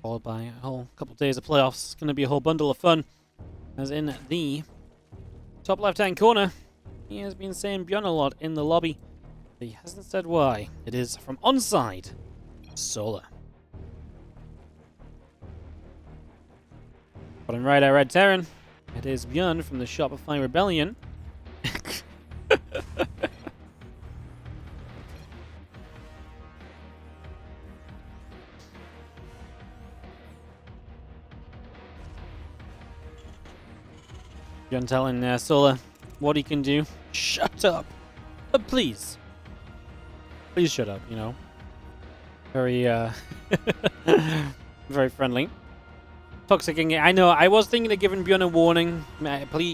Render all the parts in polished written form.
followed by a whole couple days of playoffs. It's going to be a whole bundle of fun. As in the top left-hand corner, he has been saying ByuN a lot in the lobby. But he hasn't said why. It is from onside Solar. Bottom right, I read Terran. It is ByuN from the Shopify Rebellion. ByuN telling Solar what he can do. Shut up. Please. Please shut up, you know. Very, very friendly. Toxicing. I know, I was thinking of giving ByuN a warning.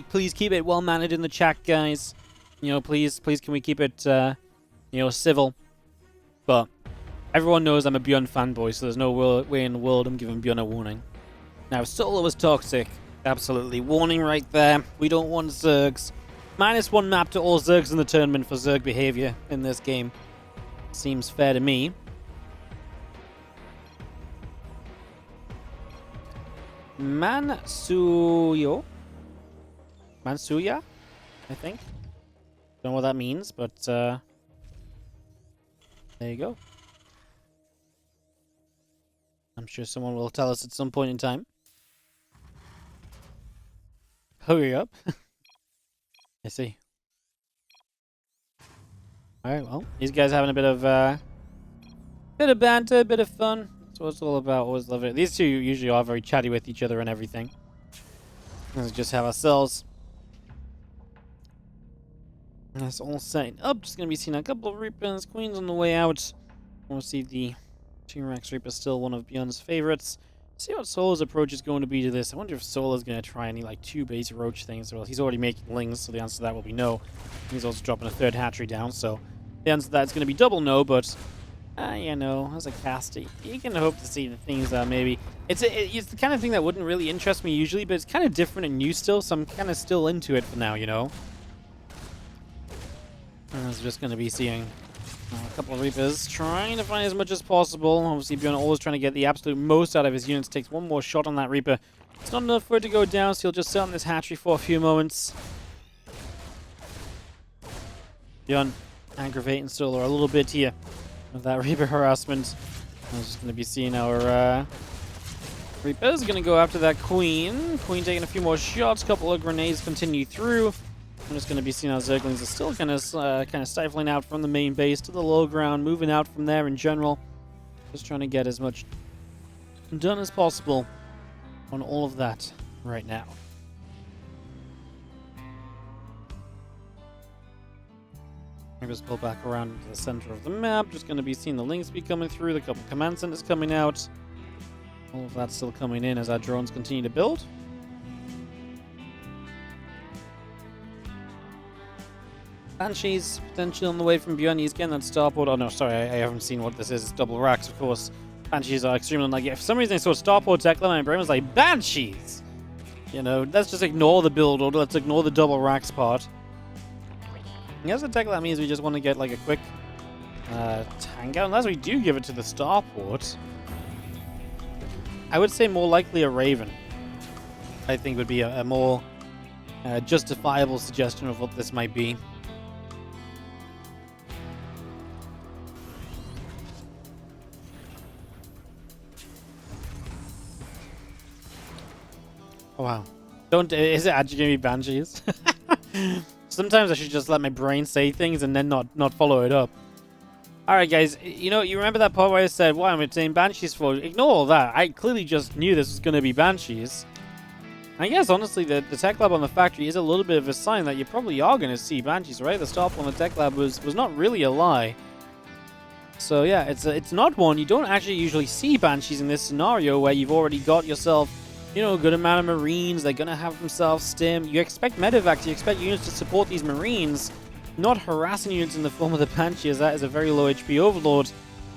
Please keep it well managed in the chat, guys. You know, please can we keep it, you know, civil. But everyone knows I'm a ByuN fanboy, so there's no way in the world I'm giving ByuN a warning. Now, Solar was toxic. Absolutely. Warning right there. We don't want Zergs. -1 map to all Zergs in the tournament for Zerg behavior in this game. Seems fair to me. Mansuya, I think. Don't know what that means, but there you go. I'm sure someone will tell us at some point in time. Hurry up. I see. Alright, well, these guys having a bit of banter, bit of fun. That's what it's all about. Always love it. These two usually are very chatty with each other and everything. Let's just have ourselves. That's all setting up. Just gonna be seeing a couple of Reapers, Queens on the way out. We'll see the T-Rex Reaper still one of ByuN's favorites. See what Solar's approach is going to be to this. I wonder if Solar's going to try any like 2 base roach things. Well, he's already making lings, so the answer to that will be no. He's also dropping a 3rd hatchery down, so the answer to that is going to be double no, but you know, as a caster, you can hope to see the things that maybe... It's the kind of thing that wouldn't really interest me usually, but it's kind of different and new still, so I'm kind of still into it for now, you know? I was just going to be seeing a couple of Reapers trying to find as much as possible. Obviously, ByuN always trying to get the absolute most out of his units. Takes one more shot on that Reaper. It's not enough for it to go down, so he'll just sit on this hatchery for a few moments. ByuN aggravating Solar a little bit here with that Reaper harassment. I'm just going to be seeing our Reapers going to go after that Queen. Queen taking a few more shots. Couple of grenades continue through. I'm just going to be seeing how Zerglings are still kind of stifling out from the main base to the low ground, moving out from there in general. Just trying to get as much done as possible on all of that right now. I just pull back around to the center of the map. Just going to be seeing the links be coming through, the couple command centers coming out. All of that's still coming in as our drones continue to build. Banshees potentially on the way from ByuN. He's getting that starport. Oh no, sorry, I haven't seen what this is. It's double racks, of course. Banshees are extremely unlucky. For some reason I saw starport tech, my brain was like, Banshees! You know, let's just ignore the build order. Let's ignore the double racks part. I guess the tech that means we just want to get like a quick tank out. Unless we do give it to the starport. I would say more likely a Raven. I think would be a more justifiable suggestion of what this might be. Oh, wow. Is it actually going to be Banshees? Sometimes I should just let my brain say things and then not follow it up. Alright guys, you know, you remember that part where I said, why am I saying Banshees for? Ignore all that. I clearly just knew this was going to be Banshees. I guess, honestly, the tech lab on the factory is a little bit of a sign that you probably are going to see Banshees, right? The stop on the tech lab was not really a lie. So yeah, it's not one. You don't actually usually see Banshees in this scenario where you've already got yourself, you know, a good amount of Marines. They're going to have themselves stim. You expect medevacs. You expect units to support these Marines, not harassing units in the form of the Banshee, as that is a very low HP Overlord.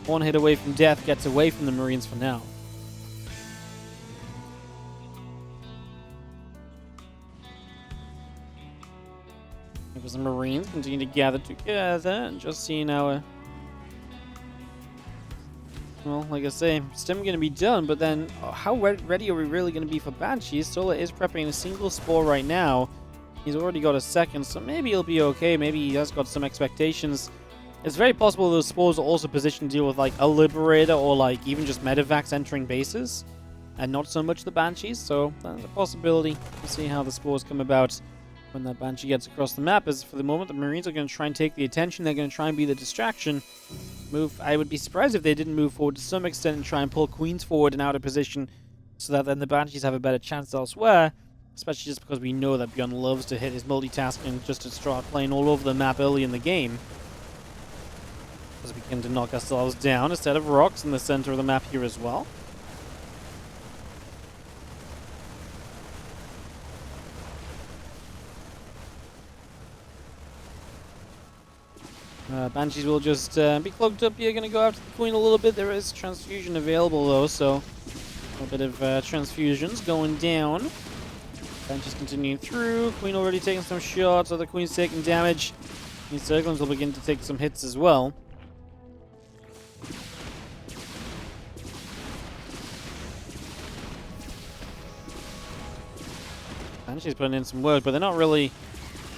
One hit away from death gets away from the Marines for now. Because the Marines continue to gather together and just seeing our well, like I say, Stim going to be done, but then how ready are we really going to be for Banshees? Solar is prepping a single spore right now. He's already got a second, so maybe he'll be okay. Maybe he has got some expectations. It's very possible those spores are also positioned to deal with like a Liberator or like even just Medivacs entering bases, and not so much the Banshees, so that's a possibility. We'll see how the spores come about when that Banshee gets across the map. As for the moment, the Marines are going to try and take the attention. They're going to try and be the distraction. I would be surprised if they didn't move forward to some extent and try and pull Queens forward and out of position so that then the Banshees have a better chance elsewhere, especially just because we know that ByuN loves to hit his multitasking just to start playing all over the map early in the game. As we begin to knock ourselves down, a set of rocks in the center of the map here as well. Banshees will just be cloaked up here, going to go after the Queen a little bit. There is transfusion available though, so a bit of transfusions going down. Banshees continuing through. Queen already taking some shots, other Queen's taking damage. These Circlings will begin to take some hits as well. Banshees putting in some work, but they're not really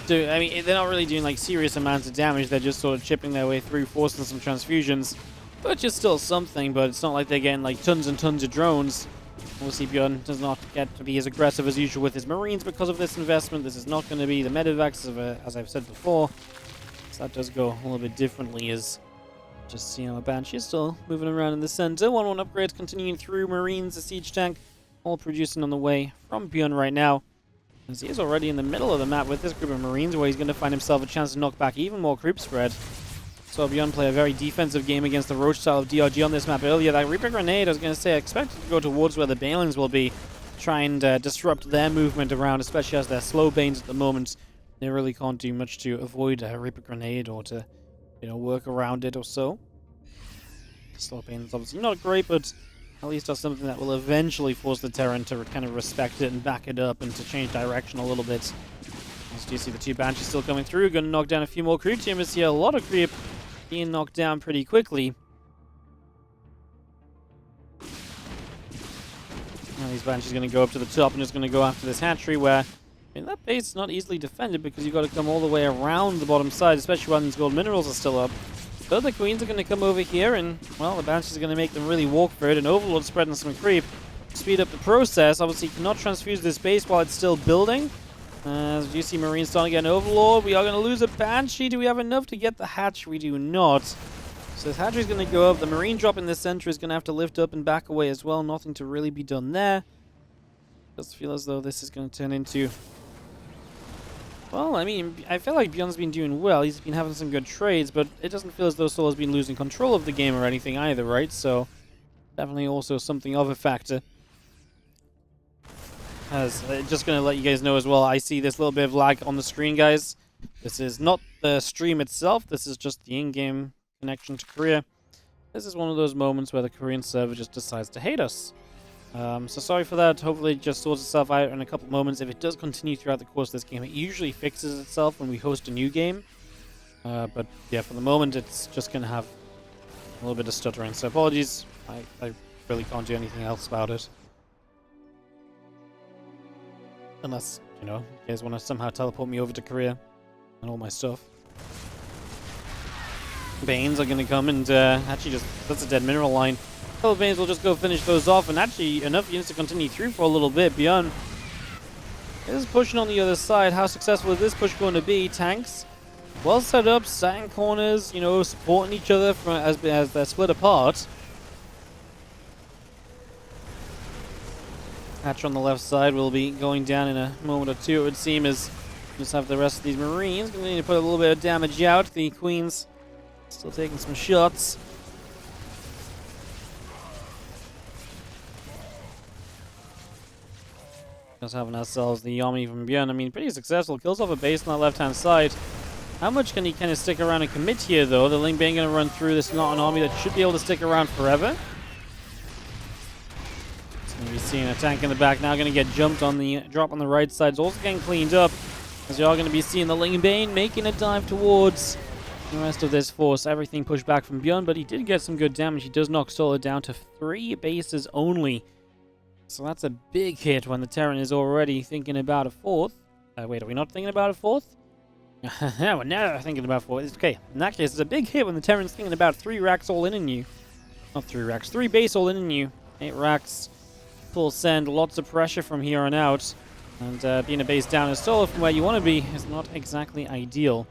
they're not really doing like serious amounts of damage. They're just sort of chipping their way through, forcing some transfusions, which is still something, but it's not like they're getting like tons and tons of drones. Obviously, ByuN does not get to be as aggressive as usual with his Marines because of this investment. This is not going to be the Medivacs, as I've said before. So that does go a little bit differently, as just see how a Banshee is still moving around in the center. 1-1 upgrades continuing through. Marines, a siege tank, all producing on the way from ByuN right now. As he is already in the middle of the map with this group of Marines, where he's going to find himself a chance to knock back even more creep spread. So ByuN play a very defensive game against the Roach style of DRG on this map earlier. That Reaper Grenade, I was going to say, I expected to go towards where the Banelings will be, try and disrupt their movement around, especially as they're slow Banes at the moment. They really can't do much to avoid a Reaper Grenade or to, work around it or so. Slow Banes obviously not great, but at least are something that will eventually force the Terran to kind of respect it and back it up and to change direction a little bit. As you see the two Banshees still coming through, going to knock down a few more creep teamers here. A lot of creep being knocked down pretty quickly. Now these Banshees are going to go up to the top and just going to go after this hatchery where, that base is not easily defended because you've got to come all the way around the bottom side, especially when these gold minerals are still up. But the Queens are going to come over here and, well, the Banshees are going to make them really walk for it, and Overlord spreading some creep. Speed up the process. Obviously, you cannot transfuse this base while it's still building. As you see Marines starting to get an Overlord, we are going to lose a Banshee. Do we have enough to get the hatch? We do not. So this hatchery is going to go up. The Marine drop in the center is going to have to lift up and back away as well. Nothing to really be done there. Does feel as though this is going to turn into... Well, I feel like ByuN's been doing well. He's been having some good trades, but it doesn't feel as though Solar's been losing control of the game or anything either, right? So, definitely also something of a factor. As just going to let you guys know as well, I see this little bit of lag on the screen, guys. This is not the stream itself. This is just the in-game connection to Korea. This is one of those moments where the Korean server just decides to hate us. So sorry for that. Hopefully it just sorts itself out in a couple moments. If it does continue throughout the course of this game, it usually fixes itself when we host a new game. But yeah, for the moment it's just going to have a little bit of stuttering. So apologies. I really can't do anything else about it. Unless, you guys want to somehow teleport me over to Korea and all my stuff. Banes are going to come and actually just... That's a dead mineral line. Banes will just go finish those off, and actually enough units to continue through for a little bit. ByuN is pushing on the other side. How successful is this push going to be? Tanks well set up, sat in corners, supporting each other as they're split apart. Hatch on the left side will be going down in a moment or two, it would seem, as just have the rest of these Marines. Going to need to put a little bit of damage out. The Queens still taking some shots. Just having ourselves the army from ByuN. Pretty successful. Kills off a base on that left-hand side. How much can he kind of stick around and commit here, though? The Ling Bane going to run through. This is not an army that should be able to stick around forever. It's going to be seeing a tank in the back now. Going to get jumped on the drop on the right side. It's also getting cleaned up. As you are going to be seeing the Ling Bane making a dive towards The rest of this force, everything pushed back from ByuN, but he did get some good damage. He does knock Solar down to 3 bases only. So that's a big hit when the Terran is already thinking about a 4th. Wait, are we not thinking about a 4th? Yeah, we're now thinking about 4th. Okay, in that case, it's a big hit when the Terran's thinking about 3 racks all in you. Not 3 racks, 3 base all in you. 8 racks, full send, lots of pressure from here on out. And being a base down as Solar from where you want to be is not exactly ideal.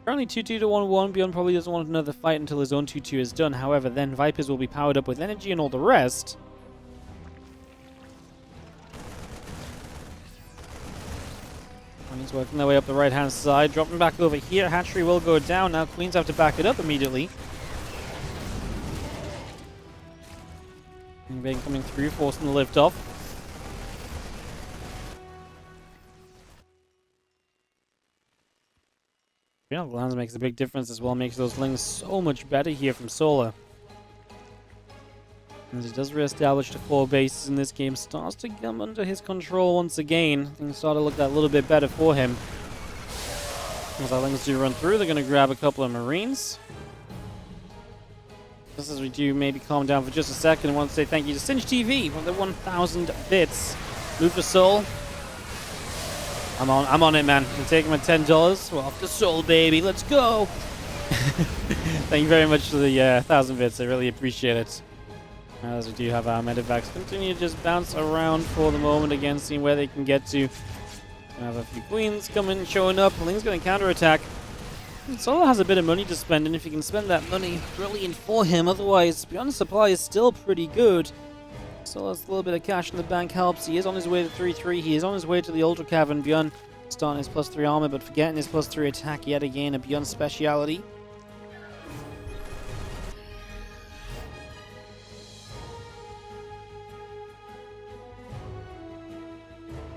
Currently 2-2 to 1-1. ByuN probably doesn't want another fight until his own 2-2 is done. However, then Vipers will be powered up with energy and all the rest. Queens working their way up the right-hand side. Dropping back over here. Hatchery will go down. Now Queens have to back it up immediately. Bang coming through, forcing the lift off. The lands makes a big difference as well, makes those lings so much better here from Solar. As he does re-establish the 4 bases in this game, starts to come under his control once again. Things start to look that little bit better for him. As our lings do run through, they're going to grab a couple of Marines. Just as we do, maybe calm down for just a second, I want to say thank you to Cinch TV for the 1,000 bits. Move for Soul. I'm on it, man. I'm taking my $10. We're off to Soul, baby. Let's go. Thank you very much for the 1,000 bits. I really appreciate it. As we do have our medevacs continue to just bounce around for the moment again, seeing where they can get to. We have a few queens coming, showing up. Ling's going to counterattack. Solar has a bit of money to spend, and if he can spend that money, brilliant for him. Otherwise, ByuN's supply is still pretty good. Solar's a little bit of cash in the bank helps. He is on his way to 3-3. He is on his way to the Ultra Cavern. ByuN starting his +3 armor, but forgetting his +3 attack yet again. A ByuN speciality.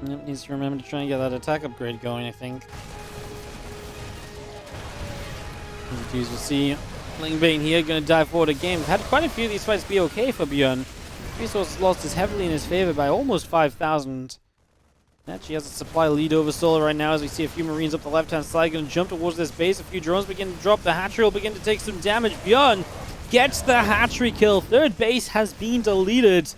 Yep, needs to remember to try and get that attack upgrade going, I think. As you see, Lingbane here going to dive forward again. We've had quite a few of these fights be okay for ByuN. Resources lost is heavily in his favor by almost 5,000. Actually has a supply lead over Solar right now as we see a few Marines up the left-hand side going to jump towards this base. A few drones begin to drop. The hatchery will begin to take some damage. ByuN gets the hatchery kill. 3rd base has been deleted.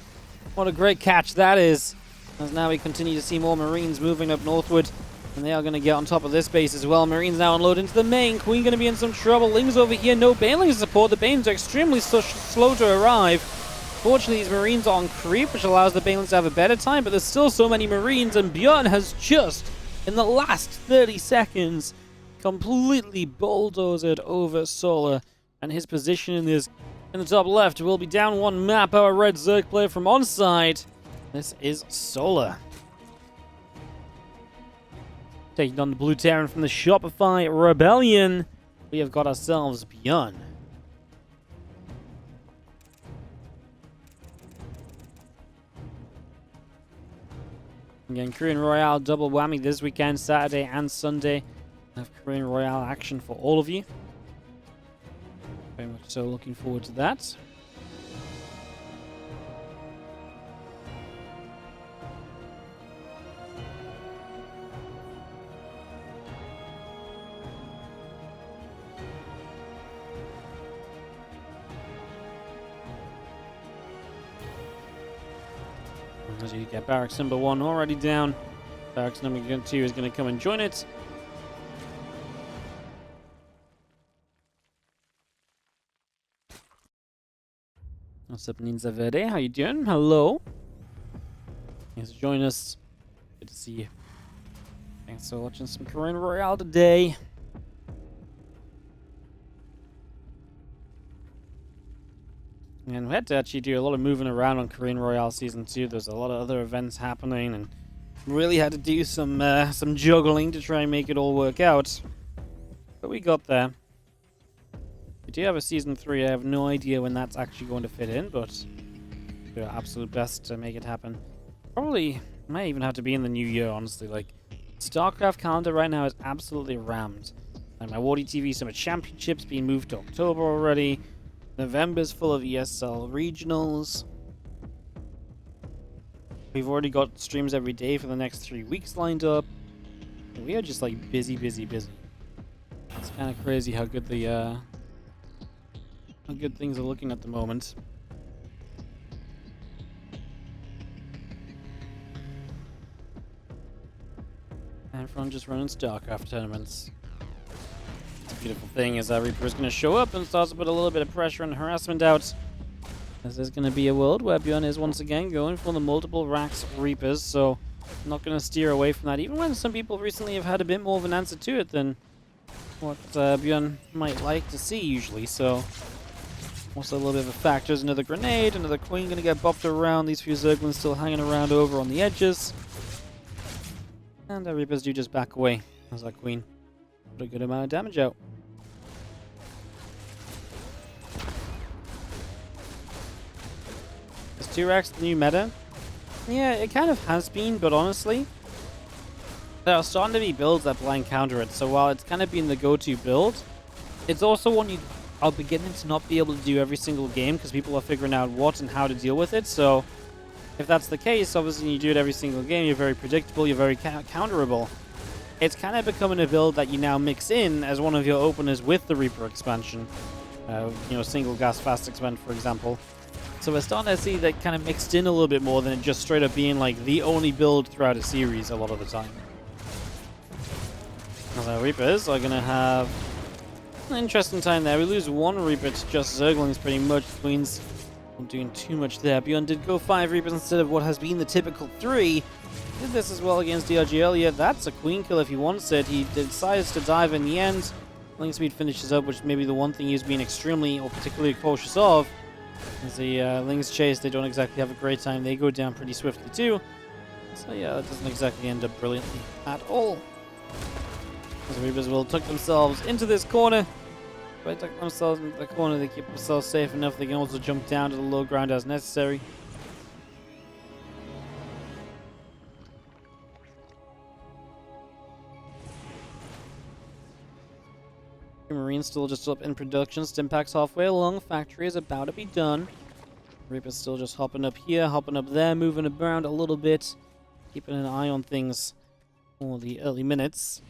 What a great catch that is. As now we continue to see more Marines moving up northward. And they are going to get on top of this base as well. Marines now unload into the main. Queen going to be in some trouble. Ling's over here. No Baneling support. The Banes are extremely slow to arrive. Fortunately, these Marines are on creep, which allows the Banelings to have a better time, but there's still so many Marines, and ByuN has just, in the last 30 seconds, completely bulldozed over Solar, and his position in the top left will be down 1 map. Our red Zerg player from onside. This is Solar. Taking on the blue Terran from the Shopify Rebellion. We have got ourselves ByuN. Again, Korean Royale double whammy this weekend, Saturday and Sunday. I have Korean Royale action for all of you. Very much so looking forward to that. As you get barracks number 1 already down, barracks number 2 is going to come and join it. What's up, Ninja Verde? How you doing? Hello. Thanks for joining us. Good to see you. Thanks for watching some Korean Royale today. And we had to actually do a lot of moving around on Korean Royale Season 2. There's a lot of other events happening, and really had to do some juggling to try and make it all work out. But we got there. We do have a Season 3. I have no idea when that's actually going to fit in, but we'll do our absolute best to make it happen. Probably might even have to be in the new year, honestly. Like, StarCraft calendar right now is absolutely rammed. And my WardiTV Summer Championships being moved to October already. November's full of ESL regionals. We've already got streams every day for the next 3 weeks lined up. We are just like busy. It's kind of crazy how good the how good things are looking at the moment. And everyone just running StarCraft tournaments. The beautiful thing is that Reaper is going to show up and starts to put a little bit of pressure and harassment out. As there's going to be a world where ByuN is once again going for the multiple racks Reapers, so I'm not going to steer away from that, even when some people recently have had a bit more of an answer to it than what ByuN might like to see usually. So also a little bit of a factor. There's another grenade, another queen going to get bopped around, these few Zerglings still hanging around over on the edges. And the Reapers do just back away as that queen put a good amount of damage out. Is 2 racks the new meta? Yeah, it kind of has been, but honestly, there are starting to be builds that blind counter it. So while it's kind of been the go-to build, it's also one you are beginning to not be able to do every single game because people are figuring out what and how to deal with it. So if that's the case, obviously you do it every single game, you're very predictable, you're very counterable. It's kind of becoming a build that you now mix in as one of your openers with the Reaper expansion. You know, single gas fast expand, for example. So we're starting to see that kind of mixed in a little bit more than it just straight up being like the only build throughout a series a lot of the time. So Reapers are going to have an interesting time there. We lose 1 Reaper to just Zerglings pretty much. Queens not doing too much there. ByuN did go 5 Reapers instead of what has been the typical 3. Did this as well against DRG earlier. That's a queen kill if he wants it. He decides to dive in the end. Link speed finishes up, which may be the one thing he's been extremely or particularly cautious of. As the Lings chase, they don't exactly have a great time. They go down pretty swiftly too. So yeah, that doesn't exactly end up brilliantly at all. The Reapers will tuck themselves into this corner. If they tuck themselves into the corner, they keep themselves safe enough. They can also jump down to the low ground as necessary. Marine's still just up in production. Stimpak's halfway along. Factory is about to be done. Reaper's still just hopping up here, hopping up there, moving around a little bit. Keeping an eye on things for the early minutes.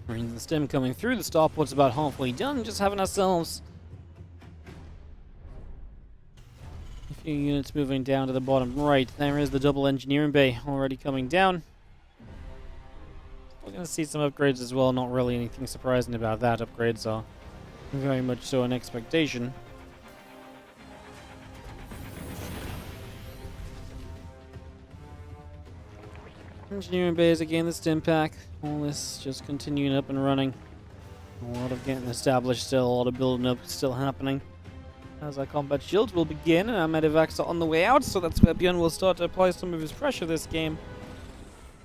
Marines and Stim coming through. The starport's about halfway done. Just having ourselves a few units moving down to the bottom right. There is the double engineering bay already coming down. We're going to see some upgrades as well. Not really anything surprising about that. Upgrades are very much so an expectation. Engineering bays again, the Stimpak. All this just continuing up and running. A lot of getting established still, a lot of building up still happening. As our combat shields will begin, and our medevacs are on the way out, so that's where ByuN will start to apply some of his pressure this game.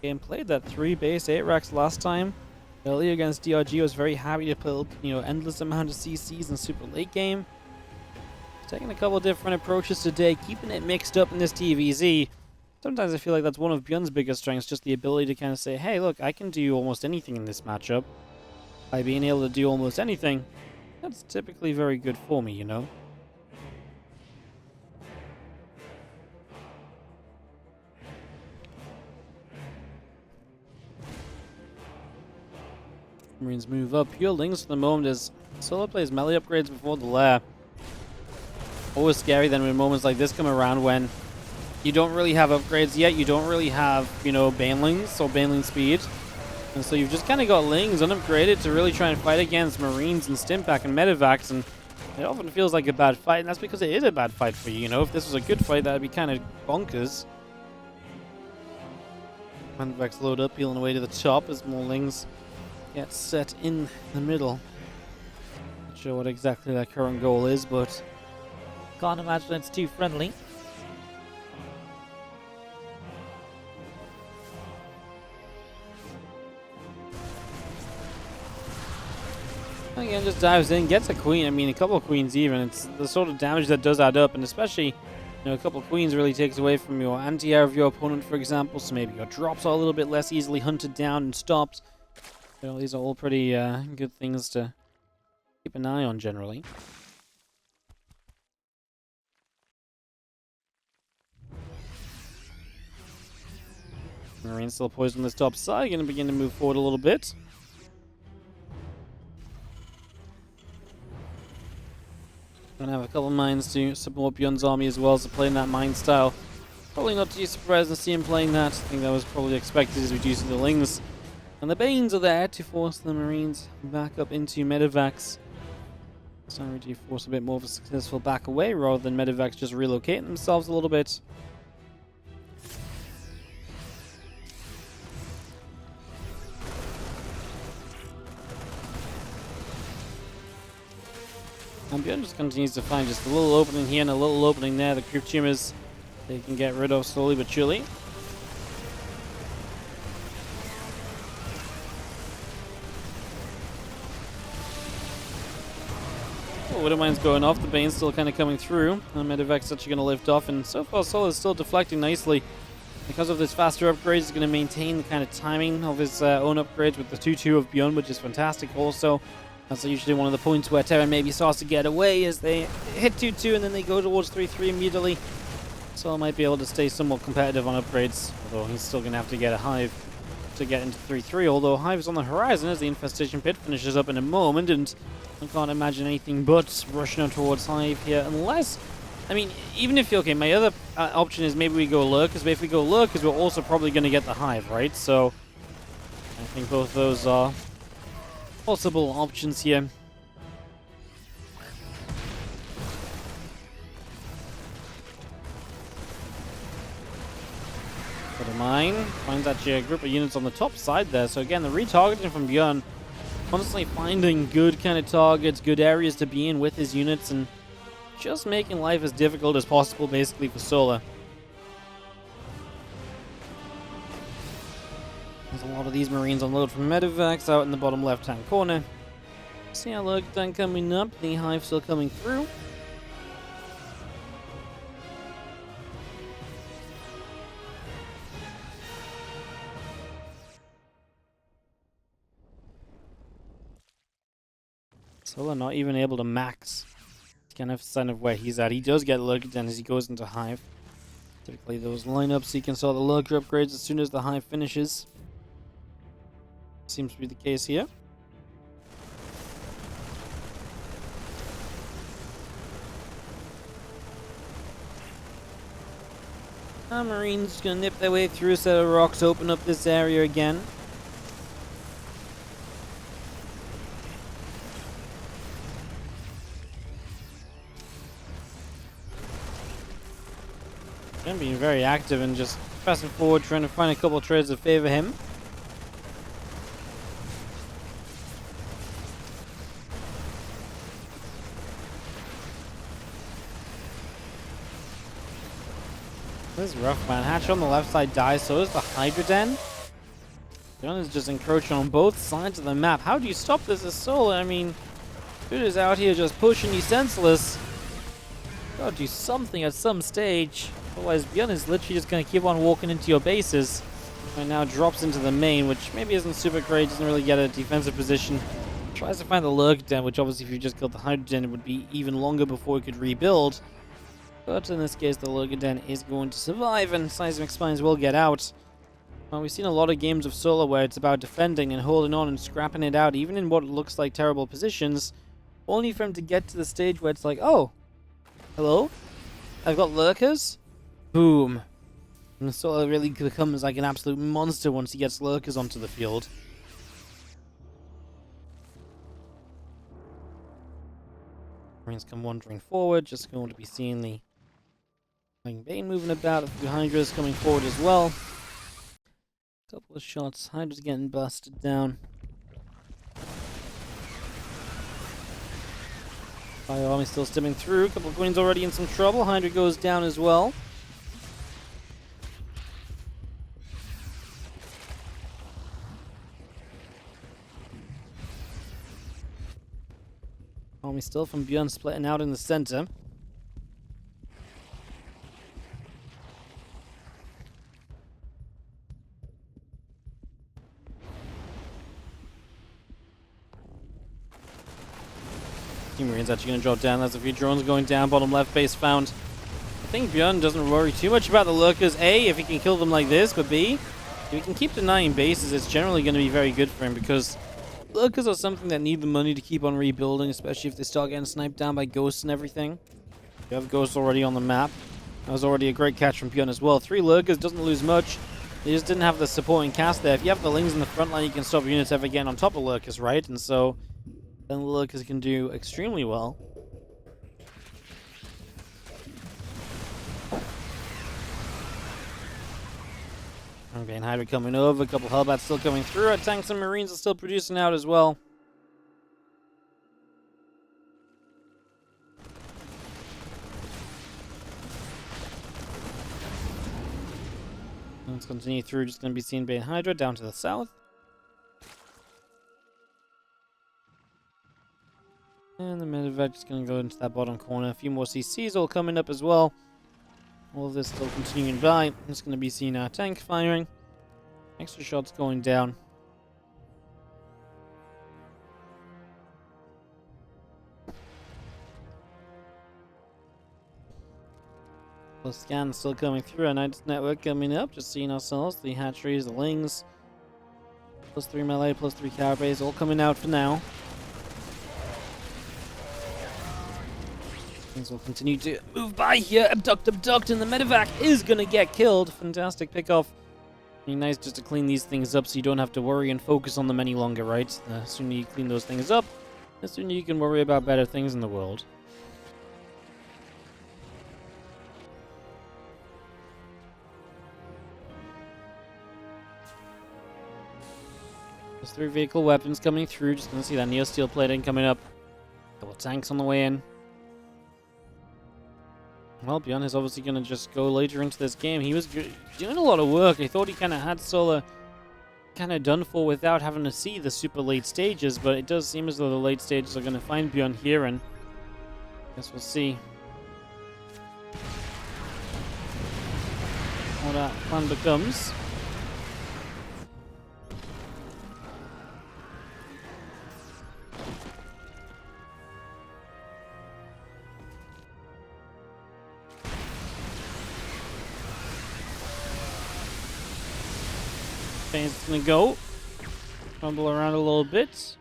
Game played that 3 base 8 racks last time. Earlier against DRG was very happy to build, you know, endless amount of CCs in super late game. Taking a couple different approaches today, keeping it mixed up in this TvZ. Sometimes I feel like that's one of ByuN's biggest strengths, just the ability to kind of say, hey, look, I can do almost anything in this matchup. By being able to do almost anything, that's typically very good for me, you know? Marines move up. Pure Lings for the moment as Solar plays melee upgrades before the lair. Always scary then when moments like this come around when you don't really have upgrades yet, you don't really have, you know, Banelings or Baneling speed. And so you've just kind of got Lings unupgraded to really try and fight against Marines and Stimpak and Medevacs, and it often feels like a bad fight, and that's because it is a bad fight for you, you know? If this was a good fight, that'd be kind of bonkers. Medevacs load up, peeling away to the top as more Lings get set in the middle. Not sure what exactly their current goal is, but can't imagine it's too friendly. Again, just dives in, gets a queen. I mean, a couple of queens even. It's the sort of damage that does add up, and especially, you know, a couple of queens really takes away from your anti-air of your opponent, for example, so maybe your drops are a little bit less easily hunted down and stopped. You know, these are all pretty good things to keep an eye on generally. Marine still poised on this top side. Going to begin to move forward a little bit. Gonna have a couple of mines to support ByuN's army as well, so playing that mine style. Probably not too surprised to see him playing that. I think that was probably expected as we do see the Lings. And the Banes are there to force the Marines back up into medevacs. So we do force a bit more of a successful back away rather than medevacs just relocating themselves a little bit. And ByuN just continues to find just a little opening here and a little opening there. The creep tumors they can get rid of slowly but surely. Oh, Widow Mine's going off. The Bane's still kind of coming through. The medevac's actually going to lift off, and so far Solar's still deflecting nicely. Because of this faster upgrades, he's going to maintain the kind of timing of his own upgrades with the 2-2 of ByuN, which is fantastic also. That's usually one of the points where Terran maybe starts to get away as they hit 2-2 and then they go towards 3-3 immediately. Solar might be able to stay somewhat competitive on upgrades, although he's still going to have to get a Hive to get into 3-3. Although Hive's on the horizon as the Infestation Pit finishes up in a moment, and I can't imagine anything but rushing on towards Hive here, unless... I mean, even if... Okay, my other option is maybe we go Lurkers, but if we go Lurkers, we're also probably going to get the Hive, right? So, I think both those are possible options here. Got a mine. Finds actually a group of units on the top side there. So again, the retargeting from ByuN, constantly finding good kind of targets, good areas to be in with his units, and just making life as difficult as possible basically for Solar. There's a lot of these Marines unload from medevacs out in the bottom left-hand corner. See how Lurkdown coming up, the Hive still coming through. Solar not even able to max. Kind of sign of where he's at. He does get Lurkdown as he goes into Hive. Typically those lineups, he can start the Lurker upgrades as soon as the Hive finishes. Seems to be the case here. Marines gonna nip their way through a set of rocks, open up this area again. Being very active and just pressing forward, trying to find a couple of trades that favor him. This is rough, man. Hatch on the left side dies, so is the Hydra Den. ByuN is just encroaching on both sides of the map. How do you stop this as Solar? I mean, dude is out here just pushing you senseless. Gotta do something at some stage. Otherwise, ByuN is literally just going to keep on walking into your bases. Right now, drops into the main, which maybe isn't super great. Doesn't really get a defensive position. Tries to find the Lurk Den, which obviously, if you just killed the Hydra Den, it would be even longer before it could rebuild. But in this case, the Lurk Den is going to survive, and Seismic Spines will get out. Well, we've seen a lot of games of Solar where it's about defending and holding on and scrapping it out, even in what looks like terrible positions, only for him to get to the stage where it's like, oh, hello? I've got Lurkers? Boom. And Solar really becomes like an absolute monster once he gets Lurkers onto the field. Marines come wandering forward, just going to be seeing the Bane moving about, a few Hydras coming forward as well. Couple of shots, Hydra's getting busted down. Fire Army still stimming through, a couple of Queens already in some trouble, Hydra goes down as well. Army still from ByuN splitting out in the center. Team Marines actually going to drop down. There's a few drones going down. Bottom left base found. I think ByuN doesn't worry too much about the Lurkers. A, if he can kill them like this, but B, If he can keep denying bases, it's generally going to be very good for him, because lurkers are something that need the money to keep on rebuilding, especially if they start getting sniped down by ghosts and everything. You have ghosts already on the map. That was already a great catch from ByuN as well. 3 lurkers doesn't lose much. They just didn't have the supporting cast there. If you have the lings in the front line, you can stop units ever getting on top of lurkers, right? And so then the lurkers can do extremely well. Okay, and Hydra coming over, a couple Hellbats still coming through. Our tanks and Marines are still producing out as well. Let's continue through, just going to be seen by Hydra down to the south. And the medevac is going to go into that bottom corner. A few more CCs all coming up as well. All of this still continuing by. It's going to be seeing our tank firing. Extra shots going down. Plus scan still coming through. Our Night's network coming up. Just seeing ourselves. The hatcheries, the lings. Plus 3 melee, plus 3 carapace. All coming out for now. Things will continue to move by here. Abduct, abduct, and the medevac is going to get killed. Fantastic pickoff. Be nice just to clean these things up so you don't have to worry and focus on them any longer, right? The sooner you clean those things up, the sooner you can worry about better things in the world. There's 3 vehicle weapons coming through. Just going to see that Neo Steel plating coming up. Couple of tanks on the way in. Well, ByuN is obviously going to just go later into this game. He was doing a lot of work. I thought he kind of had Solar kind of done for without having to see the super late stages, but it does seem as though the late stages are going to find ByuN here, and I guess we'll see what that plan becomes. It's gonna go. Rumble around a little bit.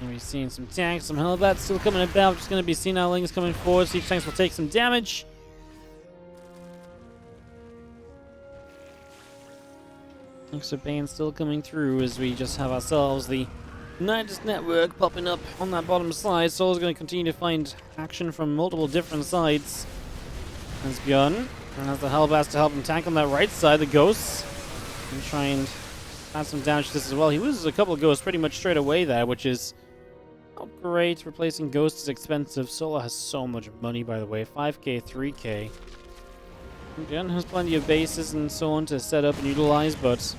And we're seeing some tanks, some Hellbats still coming about. Just gonna be seeing our lings coming forward. So each tanks will take some damage. Extra pain still coming through as we just have ourselves the Night's network popping up on that bottom side. Solar's gonna continue to find action from multiple different sides. There's ByuN, and has the Hellbats to help him tank on that right side, the Ghosts, and try and add some damage to this as well. He loses a couple of Ghosts pretty much straight away there, which is not great. Replacing Ghosts is expensive. Solar has so much money, by the way, 5k, 3k. ByuN has plenty of bases and so on to set up and utilize, but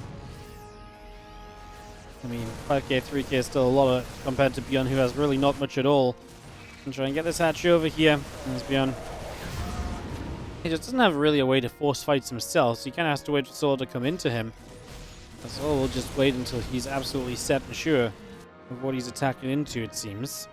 I mean, 5k, 3k is still a lot compared to ByuN, who has really not much at all. And try and get this hatch over here. There's ByuN. He just doesn't have really a way to force fights himself, so he kind of has to wait for Solar to come into him. So we'll just wait until he's absolutely set and sure of what he's attacking into, it seems.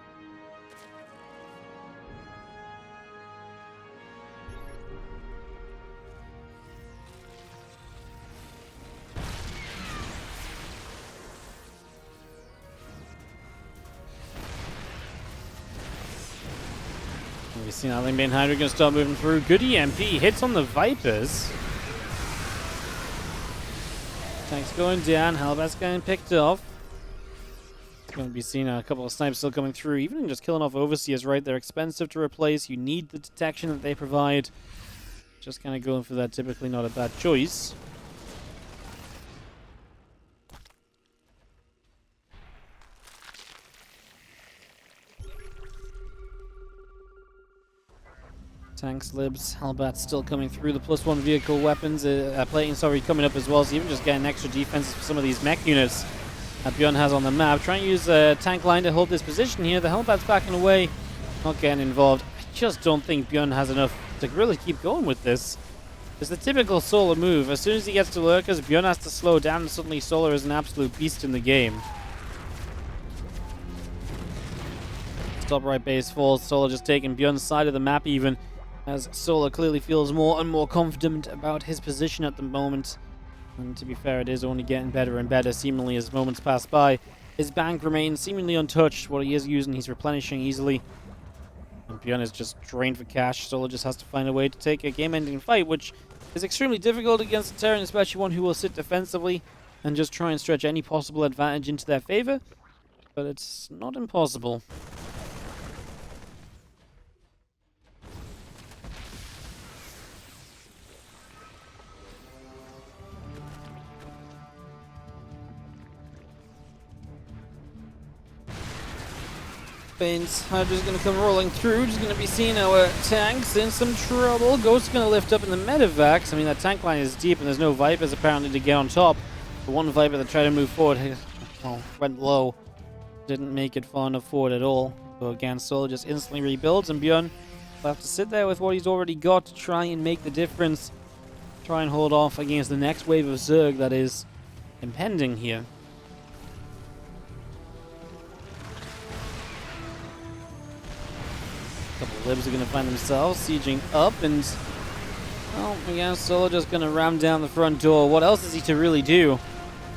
We've seen our Lane Hydra going to start moving through. Good EMP hits on the Vipers. Tanks going down. Hellbat's getting picked off. It's going to be seeing a couple of snipes still coming through. Even just killing off Overseers, right? They're expensive to replace. You need the detection that they provide. Just kind of going for that. Typically not a bad choice. Tanks, libs, Hellbats still coming through. The +1 vehicle weapons, plating, sorry, coming up as well. So even just getting extra defense for some of these mech units that ByuN has on the map. Trying to use a tank line to hold this position here. The Hellbat's backing away, not getting involved. I just don't think ByuN has enough to really keep going with this. It's the typical Solar move. As soon as he gets to lurkers, ByuN has to slow down, and suddenly Solar is an absolute beast in the game. Top right base falls. Solar just taking ByuN's side of the map even. as Solar clearly feels more and more confident about his position at the moment. And to be fair, it is only getting better and better seemingly as moments pass by. His bank remains seemingly untouched. What he is using, he's replenishing easily. And ByuN is just drained for cash. Solar just has to find a way to take a game-ending fight, which is extremely difficult against a Terran, especially one who will sit defensively and just try and stretch any possible advantage into their favor. But it's not impossible. Hydra's going to come rolling through. Just going to be seeing our tanks in some trouble. Ghost's going to lift up in the medevacs. I mean, that tank line is deep and there's no Vipers apparently to get on top. The one Viper that tried to move forward, well, went low. Didn't make it far enough forward at all. So again, Solar just instantly rebuilds, and ByuN will have to sit there with what he's already got to try and make the difference. Try and hold off against the next wave of Zerg that is impending here. A couple of libs are going to find themselves sieging up, and well, again, Solar just going to ram down the front door. What else is he to really do?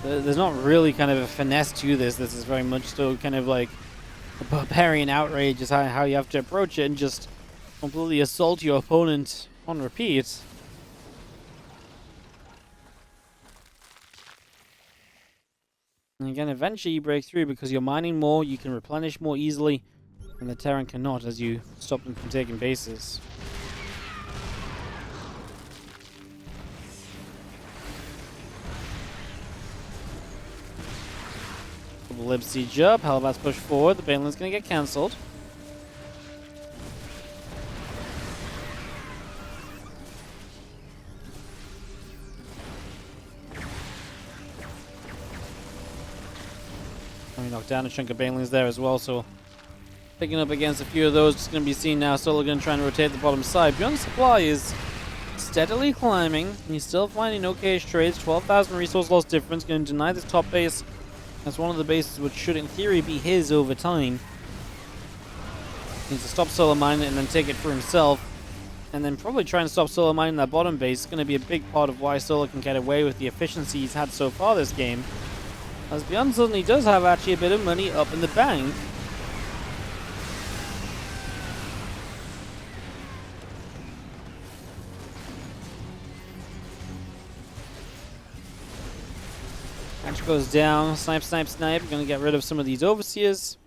There's not really kind of a finesse to this. This is very much still kind of like a barbarian outrage is how you have to approach it, and just completely assault your opponent on repeat. And again, eventually you break through because you're mining more, you can replenish more easily, and the Terran cannot as you stop them from taking bases. Lib siege up, Hellbat's push forward, the Banelin's gonna get cancelled. We knocked down a chunk of Banelings there as well, so picking up against a few of those, just gonna be seen now. Solar gonna try and rotate the bottom side. ByuN's supply is steadily climbing, and he's still finding okay trades. 12,000 resource loss difference, gonna deny this top base. That's one of the bases which should, in theory, be his over time. He needs to stop Solar mining and then take it for himself. And then probably try and stop Solar mining that bottom base. It's going to be a big part of why Solar can get away with the efficiency he's had so far this game. As ByuN suddenly does have actually a bit of money up in the bank. Hatch goes down. Snipe, snipe, snipe. We're going to get rid of some of these overseers.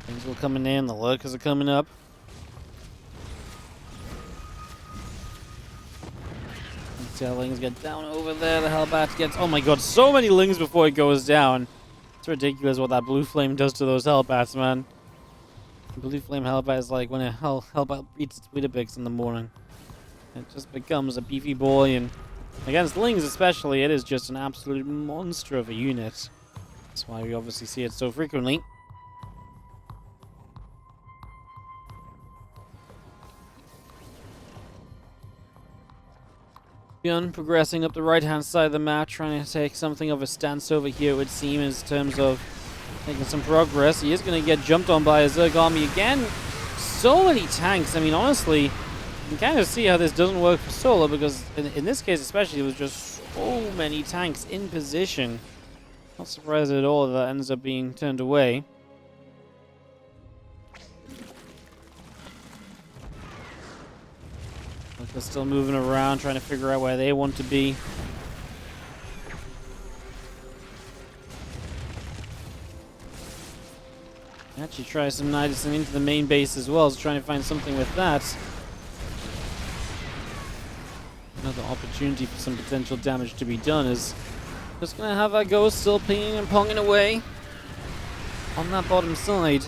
Things will coming in. The lurkers are coming up. Lings get down over there. The Hellbat gets... Oh my god, so many Lings before it goes down. It's ridiculous what that blue flame does to those Hellbats, man. The blue flame Hellbat is like when a Hellbat eats its Weetabix in the morning. It just becomes a beefy boy, and against Lings especially, it is just an absolute monster of a unit. That's why we obviously see it so frequently. ByuN progressing up the right-hand side of the map, trying to take something of a stance over here, it would seem, in terms of making some progress. He is going to get jumped on by a Zerg army again. So many tanks. I mean, honestly, you can kind of see how this doesn't work for Solar, because in this case especially, it was just so many tanks in position. Not surprised at all that ends up being turned away. They're still moving around, trying to figure out where they want to be. Actually try some Nidus into the main base as well, so trying to find something with that. Another opportunity for some potential damage to be done is just going to have that Ghost still pinging and ponging away on that bottom side.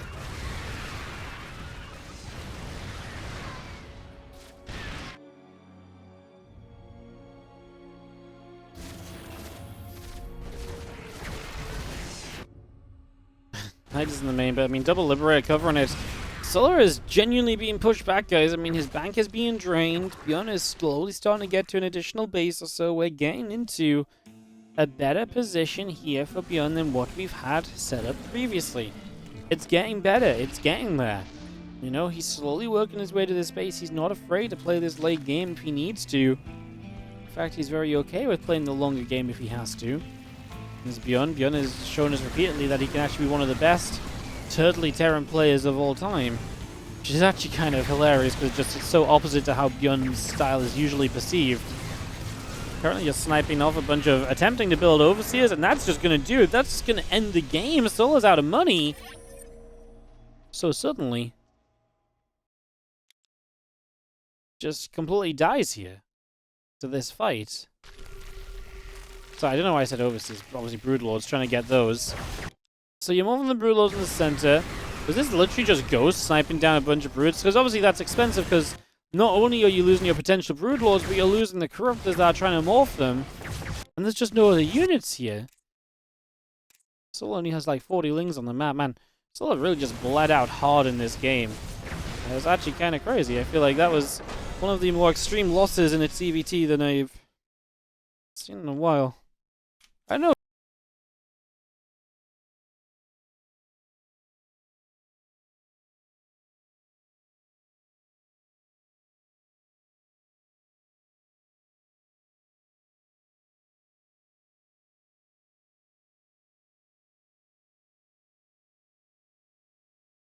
Nidus in the main, but I mean, double Liberator covering it. Solar is genuinely being pushed back, guys. I mean, his bank is being drained. ByuN is slowly starting to get to an additional base or so. We're getting into a better position here for ByuN than what we've had set up previously. It's getting better. It's getting there. You know, he's slowly working his way to this base. He's not afraid to play this late game if he needs to. In fact, he's very okay with playing the longer game if he has to. This ByuN has shown us repeatedly that he can actually be one of the best turtly Terran players of all time, which is actually kind of hilarious because it's so opposite to how ByuN's style is usually perceived. Currently just sniping off a bunch of attempting to build overseers, and that's just going to do it. That's just going to end the game. Solar's out of money. So suddenly, just completely dies here to this fight. So I don't know why I said overseers. Obviously Broodlords, trying to get those. So you're moving the Broodlords in the center. Was this literally just Ghost sniping down a bunch of Broods? Because obviously that's expensive, because not only are you losing your potential Broodlords, but you're losing the Corruptors that are trying to morph them. And there's just no other units here. Solar only has like 40 lings on the map. Man, Solar really just bled out hard in this game. It was actually kind of crazy. I feel like that was one of the more extreme losses in its CVT than I've seen in a while. I know